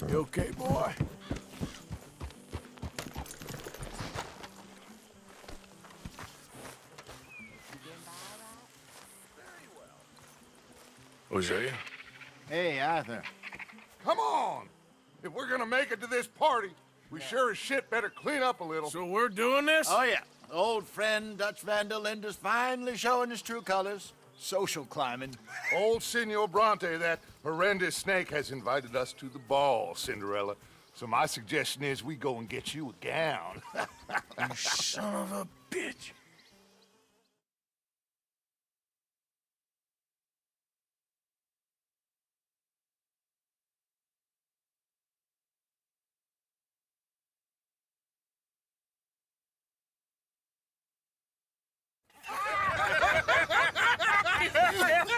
You okay, boy? Hosea? Hey, Arthur. Come on! If we're gonna make it to this party, we sure as shit better clean up a little. So we're doing this? Oh, yeah. Old friend Dutch Van der Linde's finally showing his true colors. Social climbing. Old Senor Bronte, that horrendous snake, has invited us to the ball, Cinderella. So my suggestion is we go and get you a gown. You son of a bitch.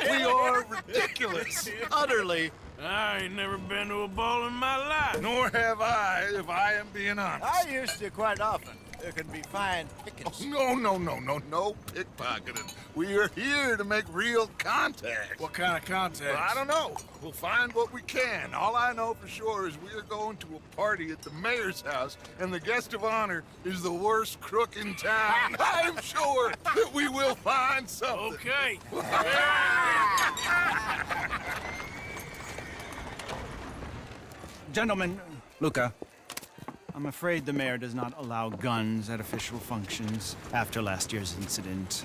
We are ridiculous. Utterly. I ain't never been to a ball in my life. Nor have I, if I am being honest. I used to quite often. There can be fine pickets. No pickpocketing. We are here to make real contact. What kind of contact? Well, I don't know. We'll find what we can. All I know for sure is we are going to a party at the mayor's house, and the guest of honor is the worst crook in town. I'm sure that we will find something. Okay. Gentlemen, Luca, I'm afraid the mayor does not allow guns at official functions after last year's incident.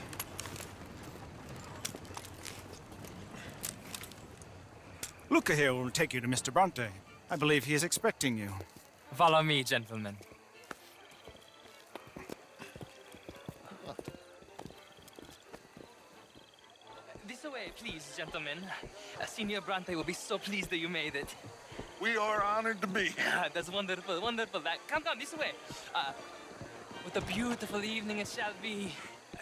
Luca here will take you to Mr. Bronte. I believe he is expecting you. Follow me, gentlemen. This way, please, gentlemen. Senior Bronte will be so pleased that you made it. We are honored to be here. That's wonderful, wonderful. Come, this way. What a beautiful evening it shall be.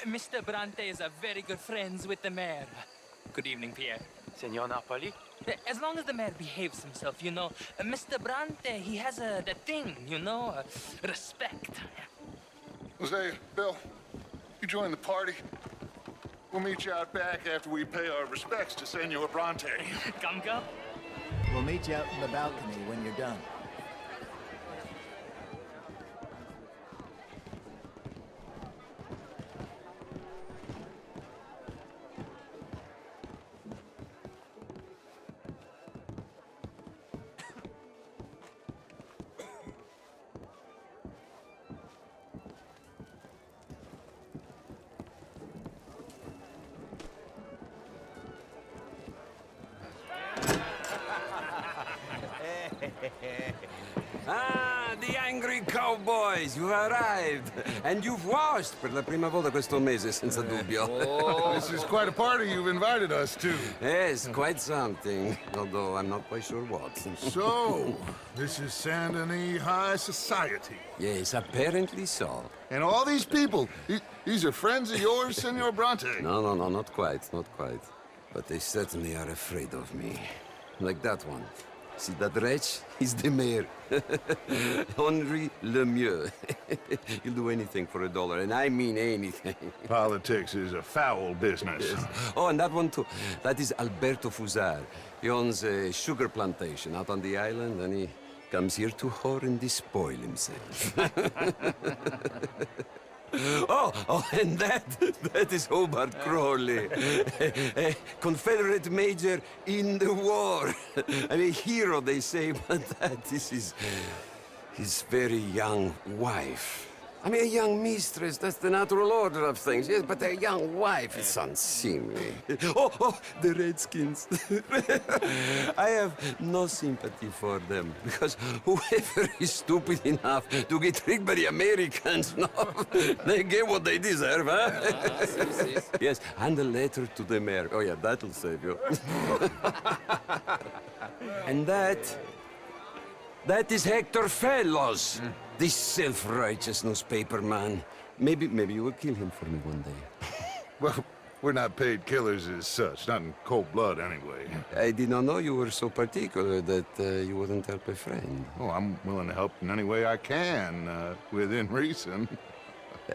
Mr. Bronte is a very good friends with the mayor. Good evening, Pierre. Senor Napoli? As long as the mayor behaves himself, you know. Mr. Bronte, he has that thing, you know, respect. Jose, Bill, you join the party. We'll meet you out back after we pay our respects to Senor Bronte. Come. We'll meet you out in the balcony when you're done. Ah, the angry cowboys, you've arrived. And you've washed per la prima volta questo mese, senza dubbio. This is quite a party you've invited us to. Yes, quite something. Although I'm not quite sure what. So, this is Saint Denis High Society. Yes, apparently so. And all these people, these are friends of yours, Senor Bronte? No, not quite, not quite. But they certainly are afraid of me. Like that one. See that wretch? He's the mayor. Henri Lemieux. He'll do anything for $1, and I mean anything. Politics is a foul business. Yes. Oh, and that one too. That is Alberto Fusar. He owns a sugar plantation out on the island, and he comes here to whore and despoil himself. Oh, and that is Hobart Crawley, a Confederate major in the war. I mean, hero, they say, but that is his very young wife. I mean, a young mistress, that's the natural order of things, yes, but a young wife is unseemly. Oh, the Redskins. I have no sympathy for them, because whoever is stupid enough to get tricked by the Americans, no, they get what they deserve, huh? Yes, and a letter to the mayor. Oh, yeah, that'll save you. And that is Hector Fellows. This self-righteous newspaper man. Maybe you will kill him for me one day. Well, we're not paid killers as such, not in cold blood anyway. I did not know you were so particular that you wouldn't help a friend. Oh, I'm willing to help in any way I can, within reason.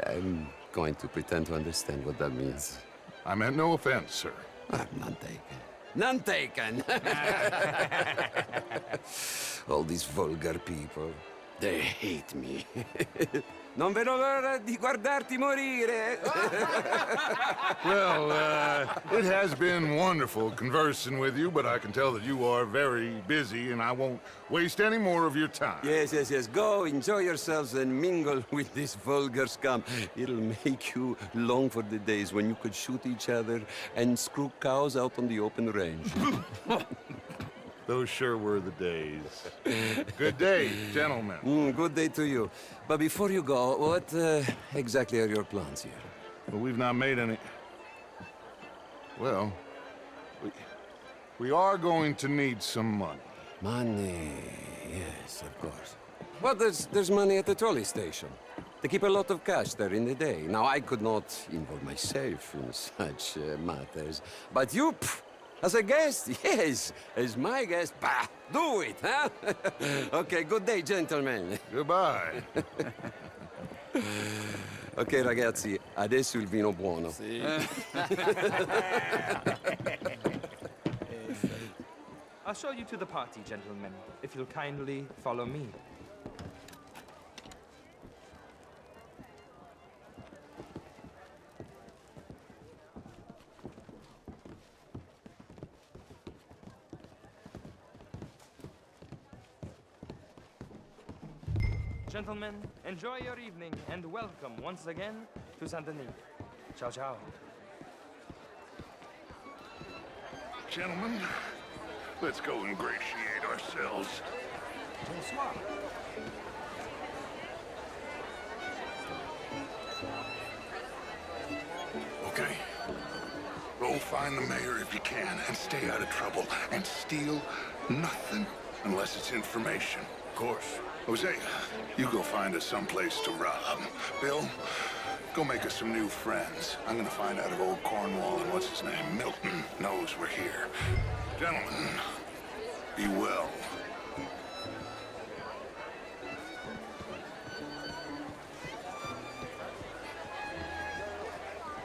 I'm going to pretend to understand what that means. I meant no offense, sir. None taken. None taken! All these vulgar people, they hate me. Non vedo l'ora di guardarti morire. Well, it has been wonderful conversing with you, but I can tell that you are very busy, and I won't waste any more of your time. Yes. Go, enjoy yourselves, and mingle with this vulgar scum. It'll make you long for the days when you could shoot each other and screw cows out on the open range. Those sure were the days. Good day, gentlemen. Good day to you. But before you go, what exactly are your plans here? Well, we've not made any... Well, we are going to need some money. Money, yes, of course. Well, there's money at the trolley station. They keep a lot of cash there in the day. Now, I could not involve myself in such matters. But you, as a guest, yes, as my guest, bah, do it, huh? Okay, good day, gentlemen. Goodbye. Ok, ragazzi, adesso il vino buono. I'll show you to the party, gentlemen, if you'll kindly follow me. Gentlemen, enjoy your evening and welcome once again to Saint-Denis. Ciao, ciao. Gentlemen, let's go ingratiate ourselves. Bonsoir. Okay. Go find the mayor if you can and stay out of trouble. And steal nothing unless it's information. Of course. Jose, you go find us someplace to rob. Bill, go make us some new friends. I'm gonna find out if old Cornwall and what's his name, Milton, knows we're here. Gentlemen, be well.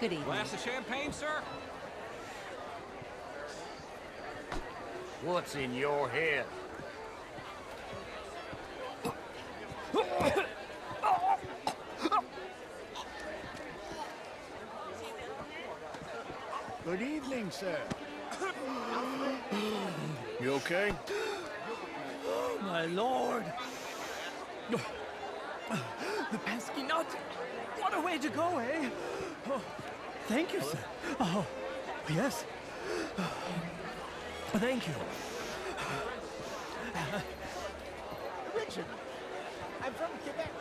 Good evening. Glass of champagne, sir? What's in your head? Good evening, sir. You okay? Oh, my lord. The pesky nut. What a way to go, eh? Oh, thank you, sir. Oh, yes. Thank you. Richard, I'm from Quebec.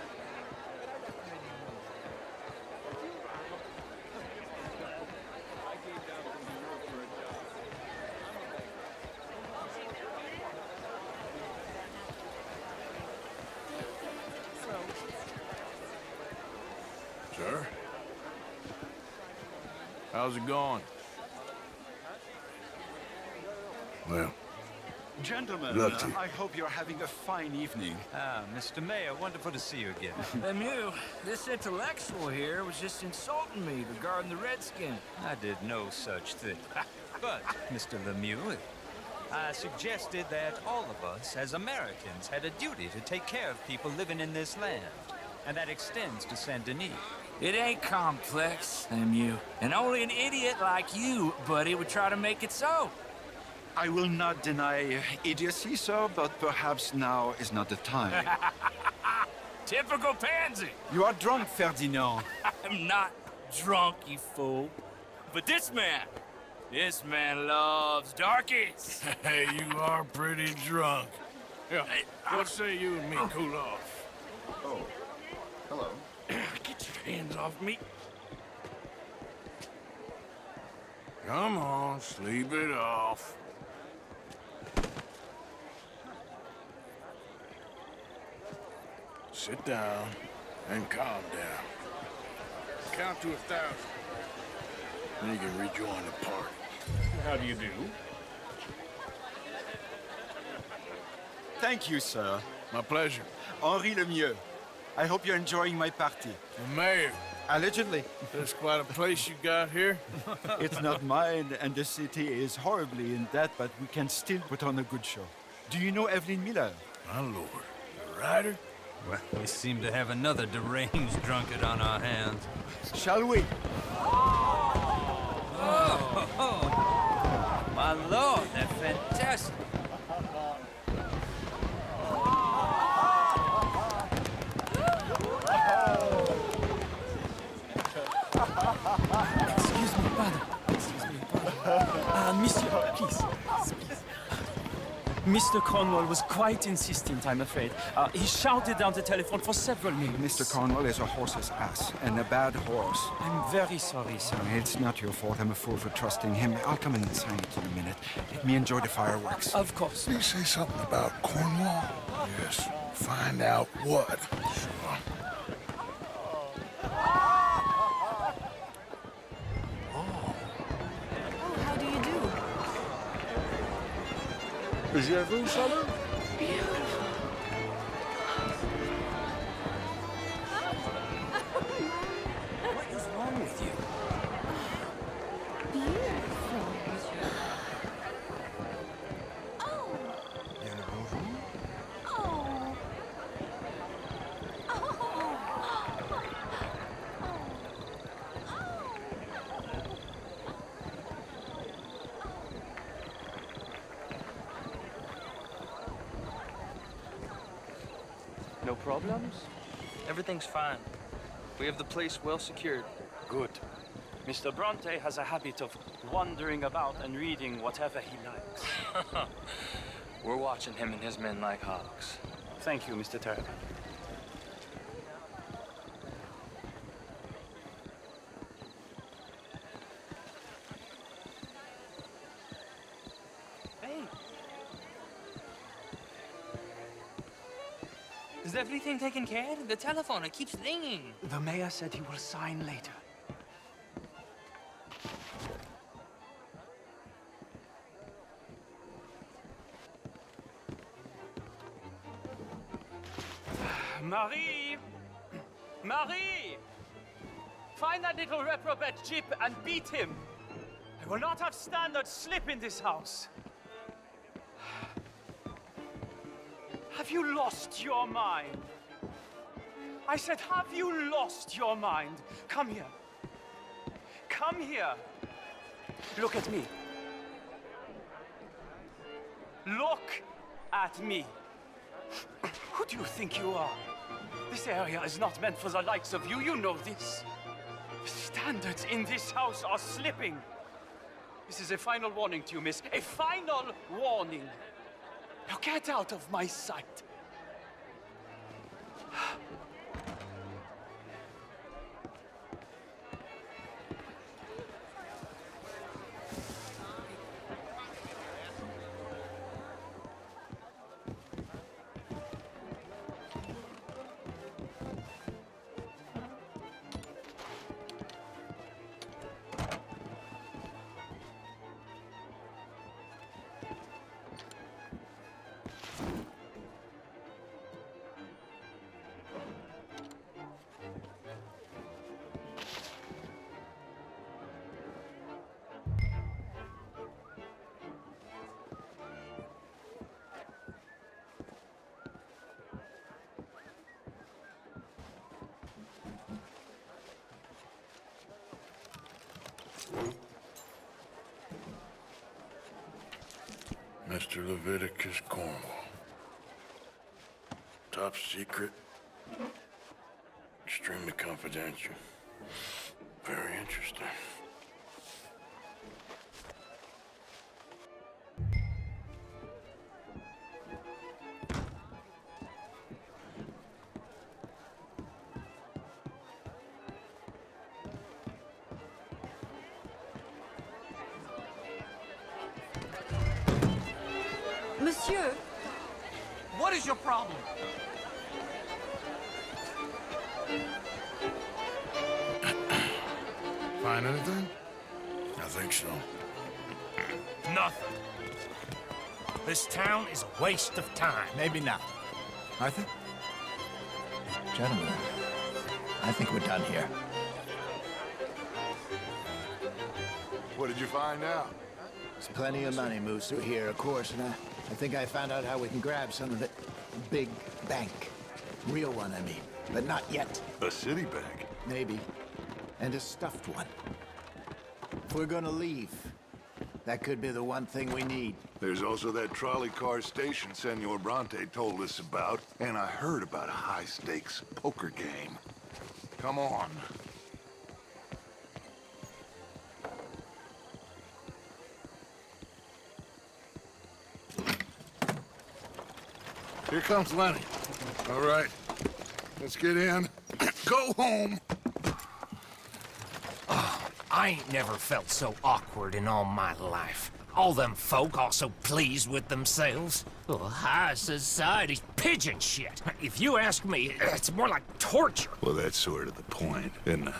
Sir? How's it going? Well, Gentlemen, Lucky. I hope you're having a fine evening. Ah, Mr. Mayor, wonderful to see you again. Lemieux, this intellectual here was just insulting me regarding the Redskin. I did no such thing. But, Mr. Lemieux, I suggested that all of us, as Americans, had a duty to take care of people living in this land. And that extends to Saint-Denis. It ain't complex, Lemieux. And only an idiot like you, buddy, would try to make it so. I will not deny idiocy, sir, but perhaps now is not the time. Typical pansy. You are drunk, Ferdinand. I'm not drunk, you fool. But this man loves darkies. Hey, you are pretty drunk. Yeah, what say you and me cool off? Oh, hello. Get your hands off me. Come on, sleep it off. Sit down and calm down. Count to 1,000. Then you can rejoin the party. How do you do? Thank you, sir. My pleasure. Henri Lemieux. I hope you're enjoying my party. The mayor. Allegedly. That's quite a place you got here. It's not mine, and the city is horribly in debt, but we can still put on a good show. Do you know Evelyn Miller? My lord. The writer? Well, we seem to have another deranged drunkard on our hands. Shall we? Oh, my lord, they're fantastic. Excuse me, pardon. Excuse me, pardon. Monsieur, please. Mr. Cornwall was quite insistent, I'm afraid. He shouted down the telephone for several minutes. Mr. Cornwall is a horse's ass, and a bad horse. I'm very sorry, sir. It's not your fault. I'm a fool for trusting him. I'll come in and sign it in a minute. Let me enjoy the fireworks. Of course. Did you say something about Cornwall? Yes. Find out what. Sure. How do you do? J'ai vu salon? What is wrong with you? Beautiful. Oh. Oh. No problems? Everything's fine. We have the place well secured. Good. Mr. Bronte has a habit of wandering about and reading whatever he likes. We're watching him and his men like hawks. Thank you, Mr. Turner. Hey. Is everything taken care of? The telephone, it keeps ringing. The mayor said he will sign later. Marie! Marie! Find that little reprobate Jip and beat him. I will not have standard slip in this house. Have you lost your mind? I said, have you lost your mind? Come here. Come here. Look at me. Look at me. Who do you think you are? This area is not meant for the likes of you. You know this. The standards in this house are slipping. This is a final warning to you, miss. A final warning. Now get out of my sight. Mr. Leviticus Cornwall. Top secret, Extremely confidential. Very interesting. Monsieur, What is your problem? Find anything? I think so. Nothing. This town is a waste of time. Maybe not. Arthur? Gentlemen, I think we're done here. What did you find out? There's plenty of money moves through here, of course, and I think I found out how we can grab some of it. A big bank. Real one, I mean. But not yet. A city bank? Maybe. And a stuffed one. If we're gonna leave, that could be the one thing we need. There's also that trolley car station Senor Bronte told us about, and I heard about a high-stakes poker game. Come on. Here comes Lenny. All right, let's get in. Go home. I ain't never felt so awkward in all my life. All them folk all so pleased with themselves. Oh, high society's pigeon shit. If you ask me, it's more like torture. Well, that's sort of the point, isn't it?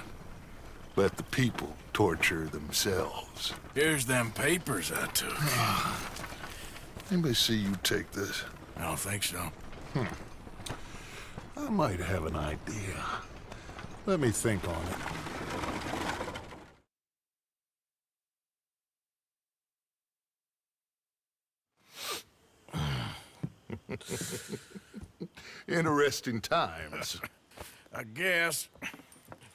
Let the people torture themselves. Here's them papers I took. Anybody see you take this? I don't think so. I might have an idea. Let me think on it. Interesting times. I guess.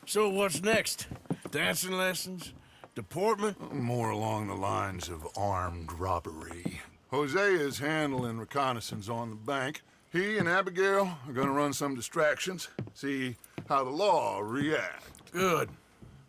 So what's next? Dancing lessons? Deportment? More along the lines of armed robbery. Jose is handling reconnaissance on the bank. He and Abigail are gonna run some distractions, see how the law reacts. Good.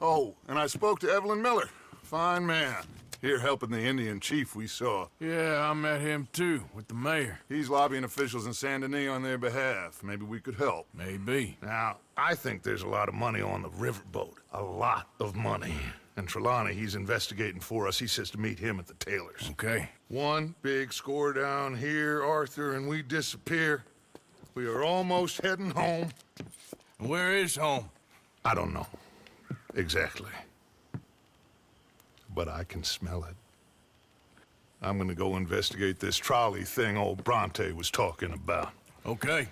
Oh, and I spoke to Evelyn Miller. Fine man. Here helping the Indian chief we saw. Yeah, I met him too, with the mayor. He's lobbying officials in Saint Denis on their behalf. Maybe we could help. Maybe. Now, I think there's a lot of money on the riverboat. A lot of money. And Trelawney, he's investigating for us. He says to meet him at the Taylor's. Okay. One big score down here, Arthur, and we disappear. We are almost heading home. Where is home? I don't know. Exactly. But I can smell it. I'm gonna go investigate this trolley thing old Bronte was talking about. Okay.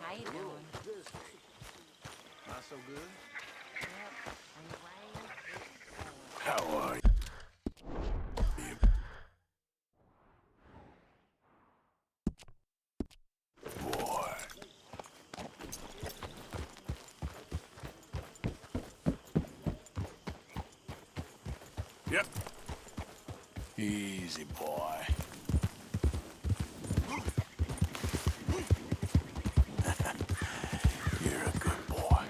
how you doing? Not so good? How are you? Boy. Yep. Easy, boy. You're a good boy.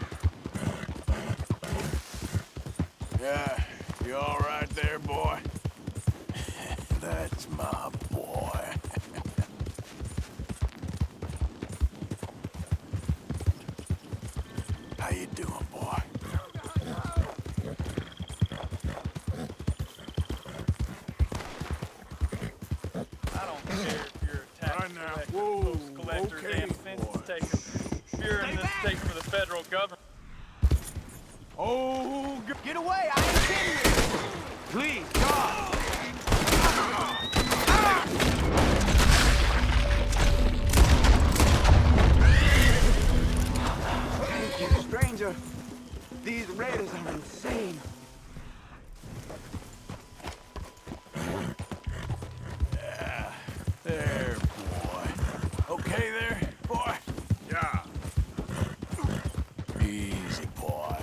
Yeah, you all right there, boy? That's my boy. How you doing, boy? I don't care if you're a tax Right now. collector, Whoa, post collector, okay, damn fence boy. taker. If you're in this state for the federal government. Oh, get away! I ain't kidding you! Please, God! Thank you, stranger. These raiders are insane. There, boy. Okay there, boy? Yeah. Easy, boy.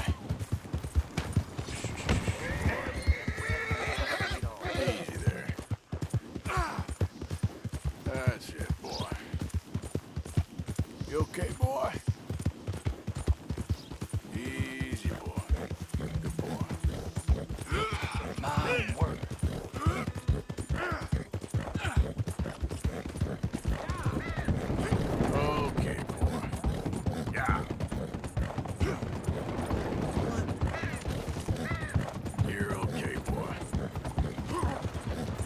Easy there. That's it, boy. You okay, boy? Easy, boy. Good boy. My word. Okay, boy. Yeah. You're okay, boy.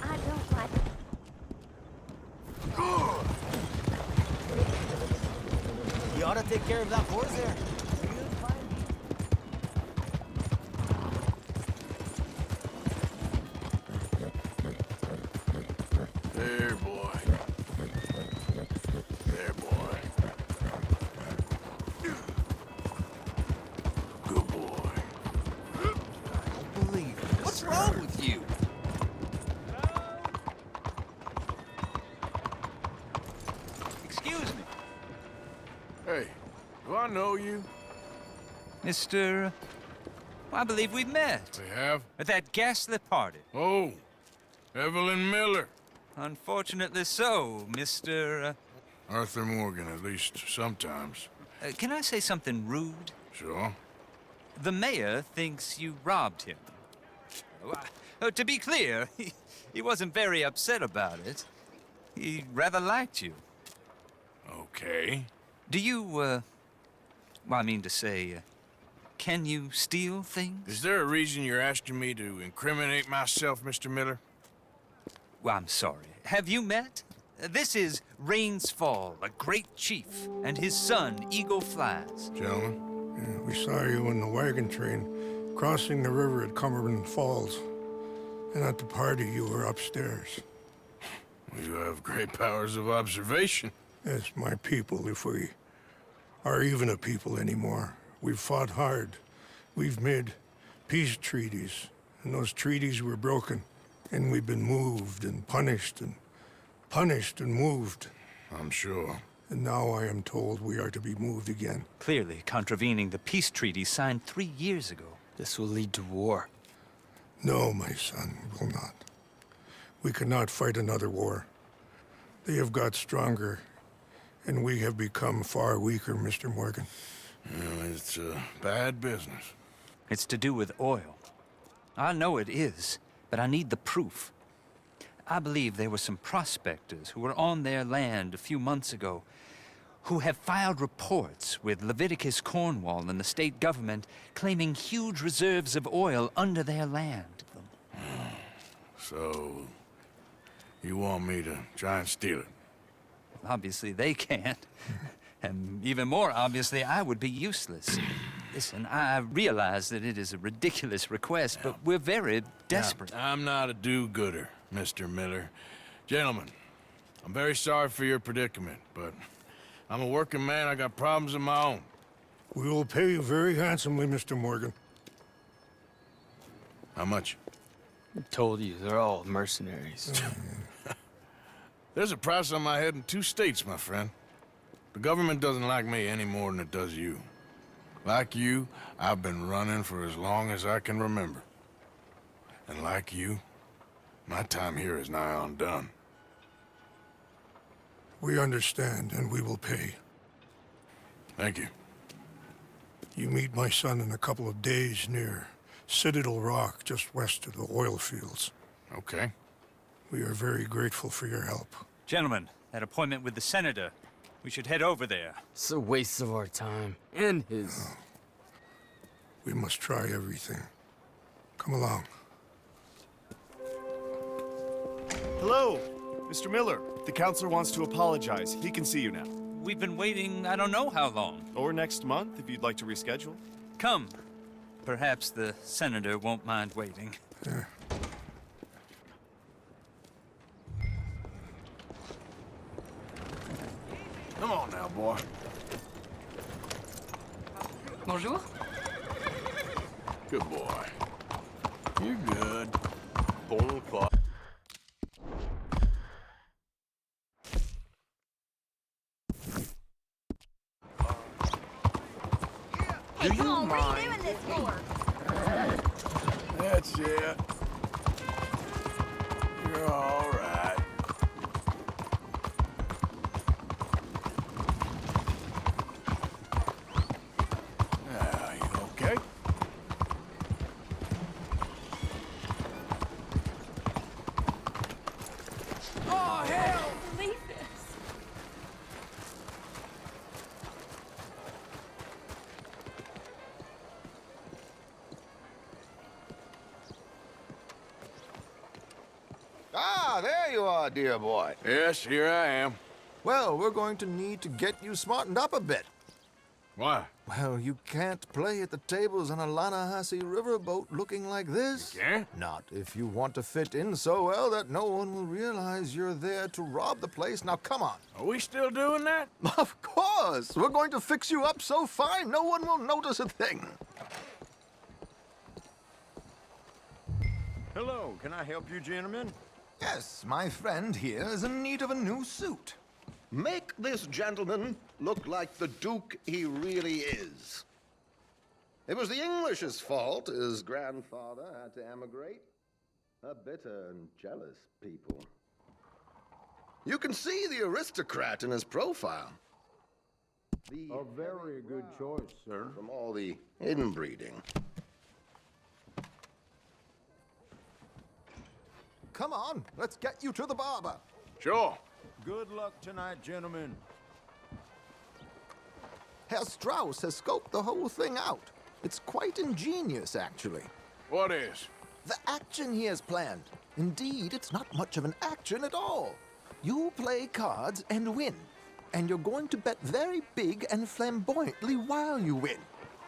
I don't like it. You ought to take care of that horse there. There, boy. There, boy. Good boy. I don't believe it. What's wrong with you? Excuse me, Hey, do I know you? Mr. I believe we met We have? at that ghastly party. Oh, Evelyn Miller. Unfortunately so, Mr. Arthur Morgan, at least sometimes. Can I say something rude? Sure. The mayor thinks you robbed him. To be clear, he wasn't very upset about it. He rather liked you. Okay. Do you, well, I mean to say, can you steal things? Is there a reason you're asking me to incriminate myself, Mr. Miller? Well, I'm sorry. Have you met? This is Rains Fall, a great chief, and his son, Eagle Flies. Gentlemen? Yeah, we saw you in the wagon train crossing the river at Cumberland Falls. And at the party, you were upstairs. You have great powers of observation. Yes, my people, if we are even a people anymore. We've fought hard. We've made peace treaties, and those treaties were broken. And we've been moved and punished and moved. I'm sure. And now I am told we are to be moved again. Clearly contravening the peace treaty signed 3 years ago. This will lead to war. No, my son, will not. We cannot fight another war. They have got stronger, and we have become far weaker, Mr. Morgan. Well, it's bad business. It's to do with oil. I know it is, but I need the proof. I believe there were some prospectors who were on their land a few months ago who have filed reports with Leviticus Cornwall and the state government claiming huge reserves of oil under their land. So, you want me to try and steal it? Obviously they can't. And even more obviously, I would be useless. Listen, I realize that it is a ridiculous request, but we're very desperate. Now, I'm not a do-gooder, Mr. Miller. Gentlemen, I'm very sorry for your predicament, but I'm a working man. I got problems of my own. We will pay you very handsomely, Mr. Morgan. How much? I told you, they're all mercenaries. There's a price on my head in 2 states, my friend. The government doesn't like me any more than it does you. Like you, I've been running for as long as I can remember. And like you, my time here is nigh undone. We understand, and we will pay. Thank you. You meet my son in a couple of days near Citadel Rock, just west of the oil fields. Okay. We are very grateful for your help. Gentlemen, that appointment with the senator, we should head over there. It's a waste of our time. And his. Oh. We must try everything. Come along. Hello, Mr. Miller. The counselor wants to apologize. He can see you now. We've been waiting I don't know how long. Or next month, if you'd like to reschedule. Come. Perhaps the senator won't mind waiting. Come on now, boy. Bonjour. Good boy. You're good. Bon pas. Hey, Do come you on, what are mind? you doing this for? That's it. You're all right. Now, you okay? Oh, hell! Believe this. Ah, there you are, dear boy. Yes, here I am. Well, we're going to need to get you smartened up a bit. Why? Well, you can't play at the tables on a Lanahasi riverboat looking like this. You can't? Not if you want to fit in so well that no one will realize you're there to rob the place. Now, come on. Are we still doing that? Of course. We're going to fix you up so fine no one will notice a thing. Hello, can I help you, gentlemen? Yes, my friend here is in need of a new suit. Make this gentleman look like the Duke he really is. It was the English's fault his grandfather had to emigrate. A bitter and jealous people. You can see the aristocrat in his profile. A very good choice, sir. From all the inbreeding. Come on, let's get you to the barber. Sure. Good luck tonight, gentlemen. Herr Strauss has scoped the whole thing out. It's quite ingenious, actually. What is? The action he has planned. Indeed, it's not much of an action at all. You play cards and win. And you're going to bet very big and flamboyantly while you win.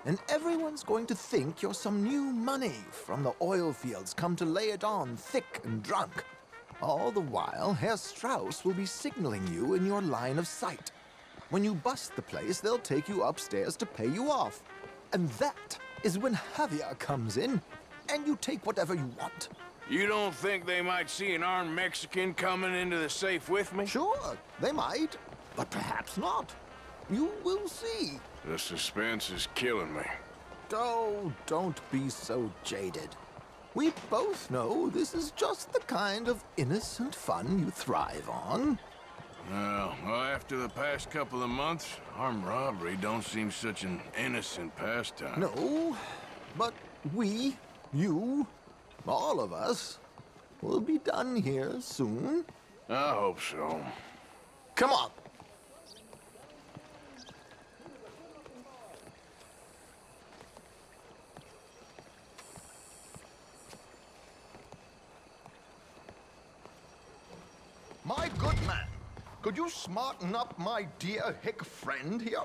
And everyone's going to think you're some new money from the oil fields come to lay it on thick and drunk. All the while, Herr Strauss will be signaling you in your line of sight. When you bust the place, they'll take you upstairs to pay you off. And that is when Javier comes in, and you take whatever you want. You don't think they might see an armed Mexican coming into the safe with me? Sure, they might, but perhaps not. You will see. The suspense is killing me. Oh, don't be so jaded. We both know this is just the kind of innocent fun you thrive on. Well, after the past couple of months, armed robbery don't seem such an innocent pastime. No, but we, you, all of us, will be done here soon. I hope so. Come on. My good man, could you smarten up my dear hick friend here?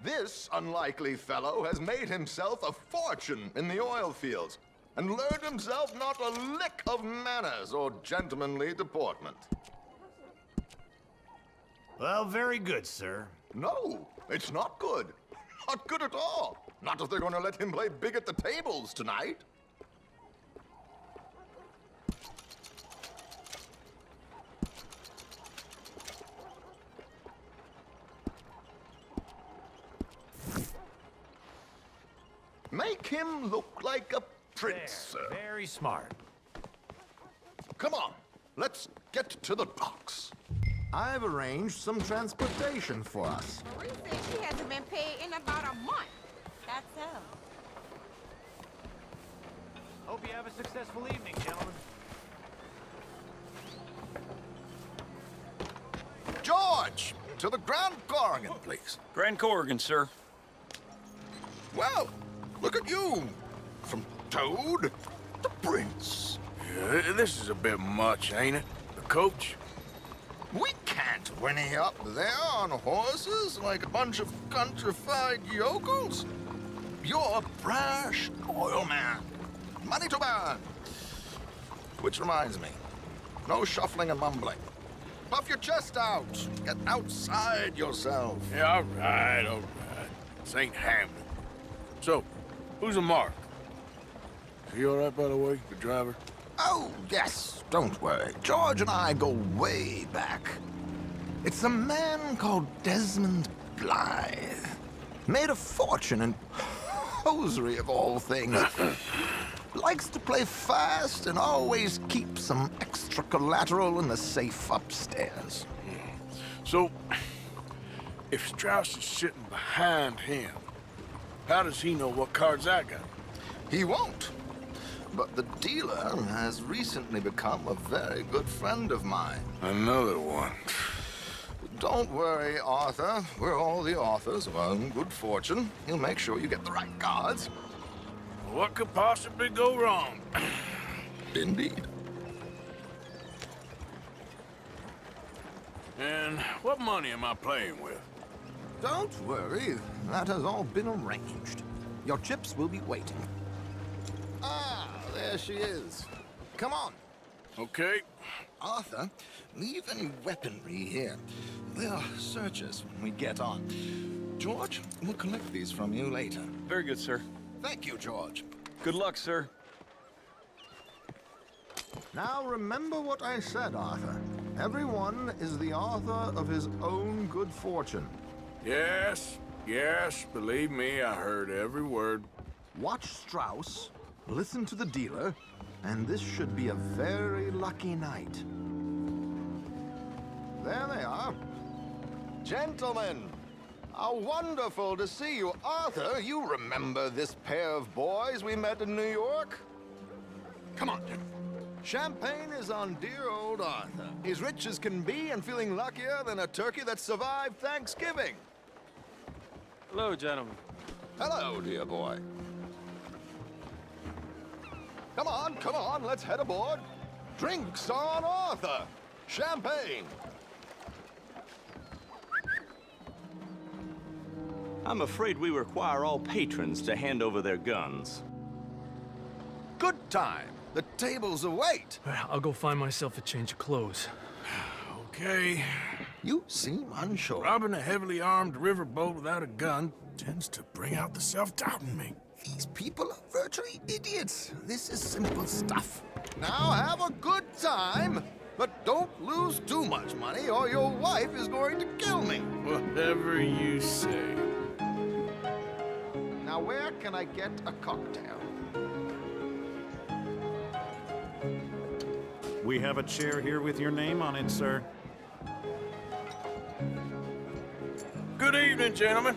This unlikely fellow has made himself a fortune in the oil fields and learned himself not a lick of manners or gentlemanly deportment. Well, very good, sir. No, it's not good. Not good at all. Not if they're going to let him play big at the tables tonight. Make him look like a prince, sir. Very smart. Come on, let's get to the docks. I've arranged some transportation for us. Marie said she hasn't been paid in about a month. That's so. Hope you have a successful evening, gentlemen. George, to the Grand Corrigan, please. Grand Corrigan, sir. Well, look at you. From Toad to Prince. Yeah, this is a bit much, ain't it? The coach? We can't whinny up there on horses like a bunch of countrified yokels. You're a brash oil man. Money to burn. Which reminds me, no shuffling and mumbling. Puff your chest out. Get outside yourself. Yeah, all right, all right. This ain't Hamlet. So, who's a Mark? Is he all right, by the way, the driver? Oh, yes, don't worry. George and I go way back. It's a man called Desmond Blythe. Made a fortune in hosiery of all things. Likes to play fast and always keeps some extra collateral in the safe upstairs. So, if Strauss is sitting behind him, how does he know what cards I got? He won't. But the dealer has recently become a very good friend of mine. Another one. Don't worry, Arthur. We're all the authors of our own good fortune. He'll make sure you get the right cards. What could possibly go wrong? Indeed. And what money am I playing with? Don't worry, that has all been arranged. Your chips will be waiting. Ah, there she is. Come on. Okay. Arthur, leave any weaponry here. They'll search us when we get on. George, we'll collect these from you later. Very good, sir. Thank you, George. Good luck, sir. Now remember what I said, Arthur. Everyone is the author of his own good fortune. Yes, yes, believe me, I heard every word. Watch Strauss, listen to the dealer, and this should be a very lucky night. There they are. Gentlemen, how wonderful to see you. Arthur, you remember this pair of boys we met in New York? Come on, Jim. Champagne is on dear old Arthur. He's rich as can be and feeling luckier than a turkey that survived Thanksgiving. Hello, gentlemen. Hello, dear boy. Come on, let's head aboard. Drinks on Arthur. Champagne. I'm afraid we require all patrons to hand over their guns. Good time. The tables await. I'll go find myself a change of clothes. Okay. You seem unsure. Robbing a heavily armed riverboat without a gun tends to bring out the self-doubt in me. These people are virtually idiots. This is simple stuff. Now have a good time, but don't lose too much money or your wife is going to kill me. Whatever you say. Now where can I get a cocktail? We have a chair here with your name on it, sir. Good evening, gentlemen.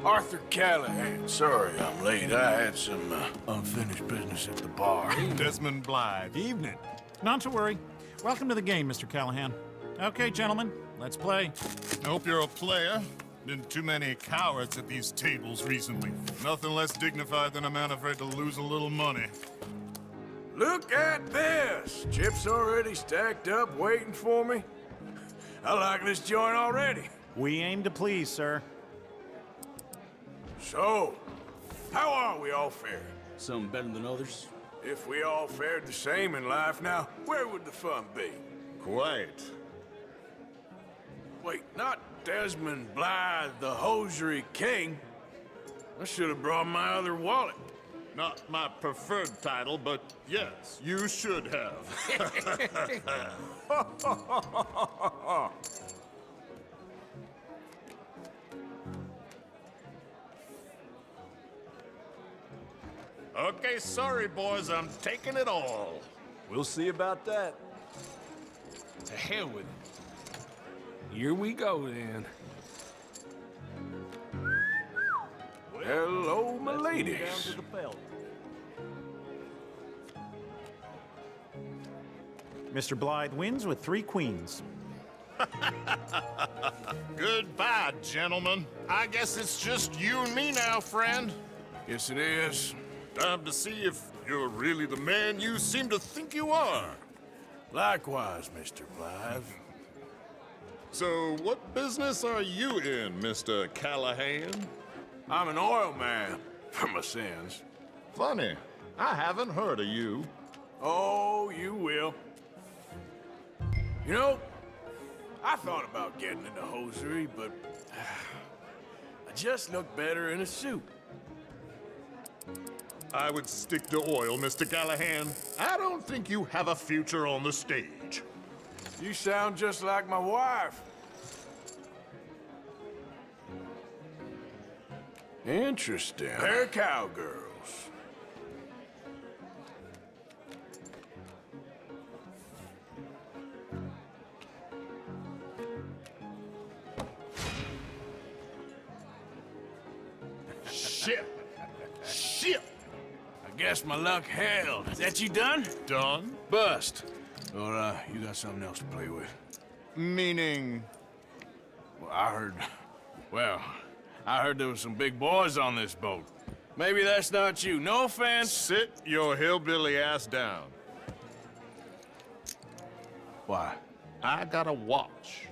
Arthur Callahan. Sorry I'm late. I had some unfinished business at the bar. Desmond Blythe. Evening. Not to worry. Welcome to the game, Mr. Callahan. Okay, gentlemen, let's play. I hope you're a player. Been too many cowards at these tables recently. Nothing less dignified than a man afraid to lose a little money. Look at this! Chips already stacked up, waiting for me. I like this joint already. We aim to please, sir. So, how are we all faring? Some better than others. If we all fared the same in life now, where would the fun be? Quiet. Wait, not Desmond Blythe, the hosiery king. I should have brought my other wallet. Not my preferred title, but yes, you should have. Okay, sorry, boys, I'm taking it all. We'll see about that. To hell with it. Here we go, then. Hello, my ladies. Down to the belt. Mr. Blythe wins with 3 queens. Goodbye, gentlemen. I guess it's just you and me now, friend. Yes, it is. Time to see if you're really the man you seem to think you are. Likewise, Mr. Blythe. So, what business are you in, Mr. Callahan? I'm an oil man, for my sins. Funny, I haven't heard of you. Oh, you will. You know, I thought about getting into hosiery, but I just look better in a suit. I would stick to oil, Mr. Callahan. I don't think you have a future on the stage. You sound just like my wife. Interesting. Pair of cowgirls. Shit! Shit! I guess my luck held. Is that you done? Done? Bust. Or, you got something else to play with? Meaning? Well, I heard there was some big boys on this boat. Maybe that's not you. No offense. Sit your hillbilly ass down. Why? I got a watch.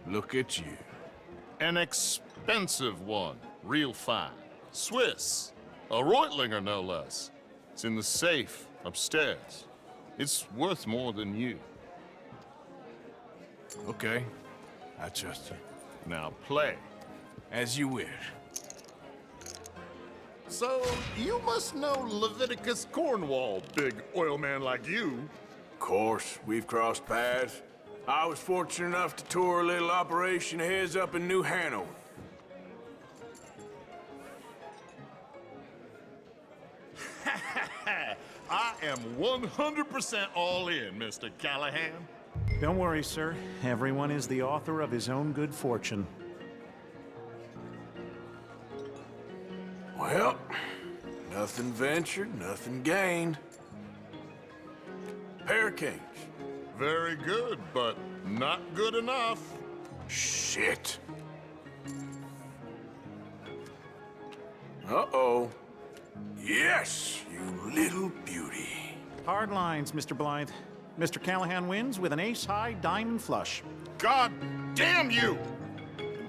Look at you. An expensive one. Real fine. Swiss. A Reutlinger, no less. It's in the safe upstairs. It's worth more than you. Okay. I trust you. Now play. As you wish. So, you must know Leviticus Cornwall, big oil man like you. Of course, we've crossed paths. I was fortunate enough to tour a little operation of his up in New Hanover. I am 100% all in, Mr. Callahan. Don't worry, sir. Everyone is the author of his own good fortune. Well, nothing ventured, nothing gained. Pair of kings. Very good, but not good enough. Shit. Uh-oh. Yes, you little beauty. Hard lines, Mr. Blythe. Mr. Callahan wins with an ace-high diamond flush. God damn you!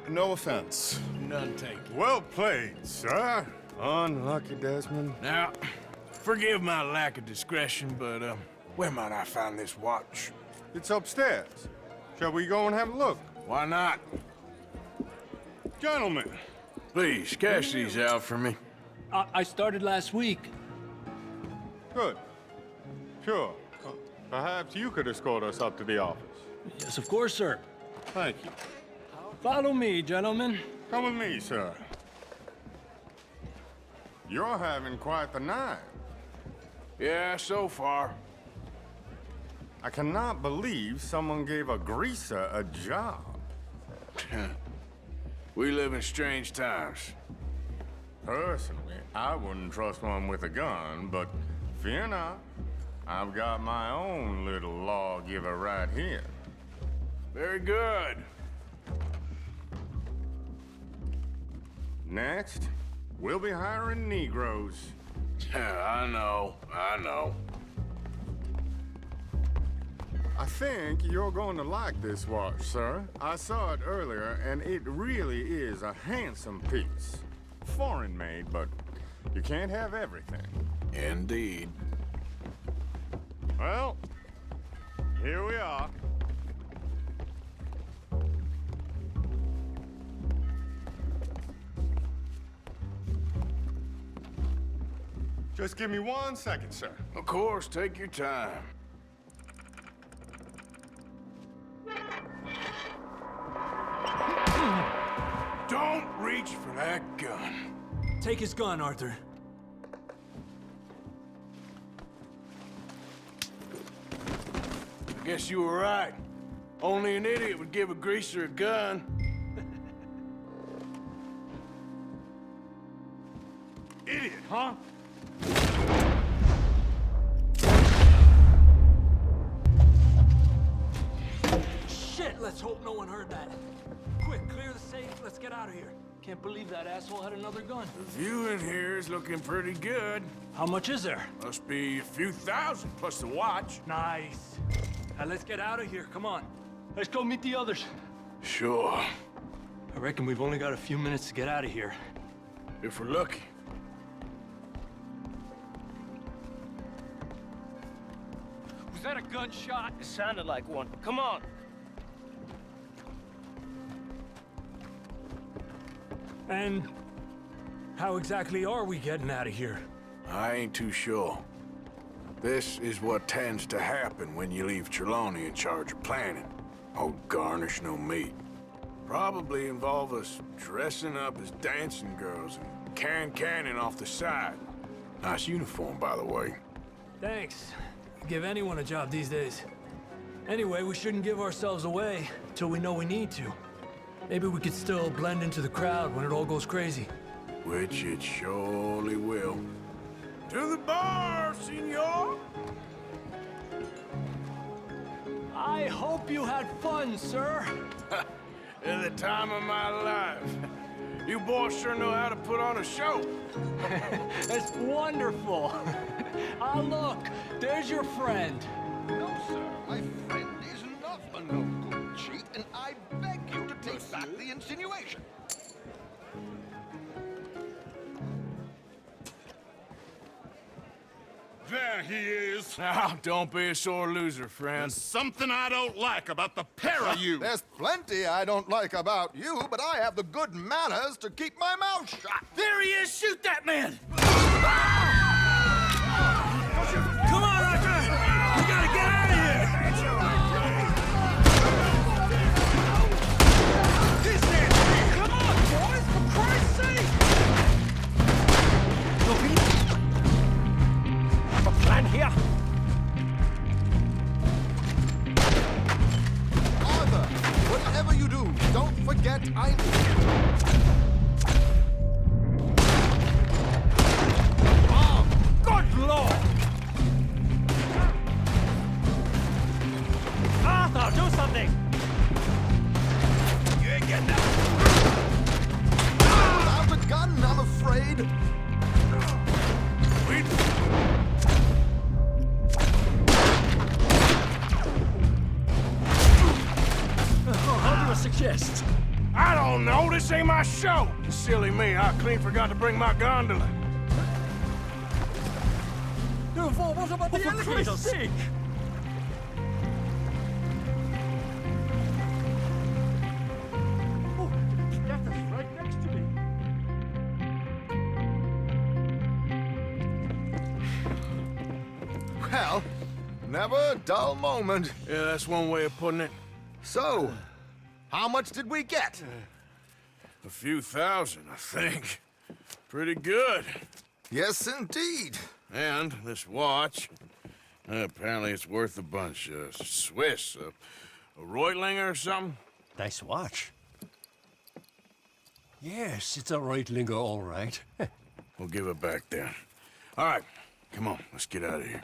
No offense. None taken. Well played, sir. Unlucky, Desmond. Now, forgive my lack of discretion, but, where might I find this watch? It's upstairs. Shall we go and have a look? Why not? Gentlemen. Please, cash these out for me. I started last week. Good. Sure. Perhaps you could escort us up to the office. Yes, of course, sir. Thank you. Follow me, gentlemen. Come with me, sir. You're having quite the night. Yeah, so far. I cannot believe someone gave a greaser a job. We live in strange times. Personally, I wouldn't trust one with a gun, but fear not. I've got my own little lawgiver right here. Very good. Next, we'll be hiring Negroes. I know. I think you're going to like this watch, sir. I saw it earlier, and it really is a handsome piece. Foreign made, but you can't have everything. Indeed. Well, here we are. Just give me 1 second, sir. Of course, take your time. Don't reach for that gun. Take his gun, Arthur. I guess you were right. Only an idiot would give a greaser a gun. Idiot, huh? Shit, let's hope no one heard that. Quick, clear the safe, let's get out of here. Can't believe that asshole had another gun. The view in here is looking pretty good. How much is there? Must be a few thousand plus the watch. Nice. Now let's get out of here, come on. Let's go meet the others. Sure. I reckon we've only got a few minutes to get out of here. If we're lucky. Was that a gunshot? It sounded like one. Come on. And how exactly are we getting out of here? I ain't too sure. This is what tends to happen when you leave Trelawney in charge of planning. Oh, garnish no meat. Probably involve us dressing up as dancing girls and canning off the side. Nice uniform, by the way. Thanks. Give anyone a job these days. Anyway, we shouldn't give ourselves away till we know we need to. Maybe we could still blend into the crowd when it all goes crazy. Which it surely will. To the bar, senor! I hope you had fun, sir. At the time of my life. You boys sure know how to put on a show. That's wonderful. Ah, look, there's your friend. No, sir, my friend is not a no-good cheat, and I beg you to take back the insinuation. There he is. Now, don't be a sore loser, friend. There's something I don't like about the pair of you. There's plenty I don't like about you, but I have the good manners to keep my mouth shut. There he is! Shoot that man! Come on, Arthur! We gotta get out of here! This man! Come on, boys! For Christ's sake! A plan here? Arthur, whatever you do, don't forget I need you. Oh, good lord! Arthur, do something! You ain't getting out. Without a gun, I'm afraid. How do you suggest? I don't know, this ain't my show! Silly me, I clean forgot to bring my gondola. What about the elevators? Sake. Oh, that is right next to me. Well, never a dull moment. Yeah, that's one way of putting it. So, how much did we get? A few thousand, I think. Pretty good. Yes, indeed. And this watch, apparently it's worth a bunch. Swiss, a Reutlinger or something? Nice watch. Yes, it's a Reutlinger, all right. We'll give it back then. All right, come on, let's get out of here.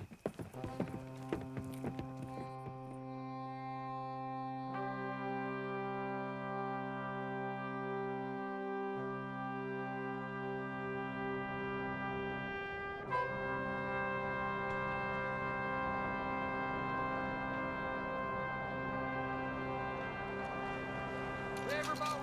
Everybody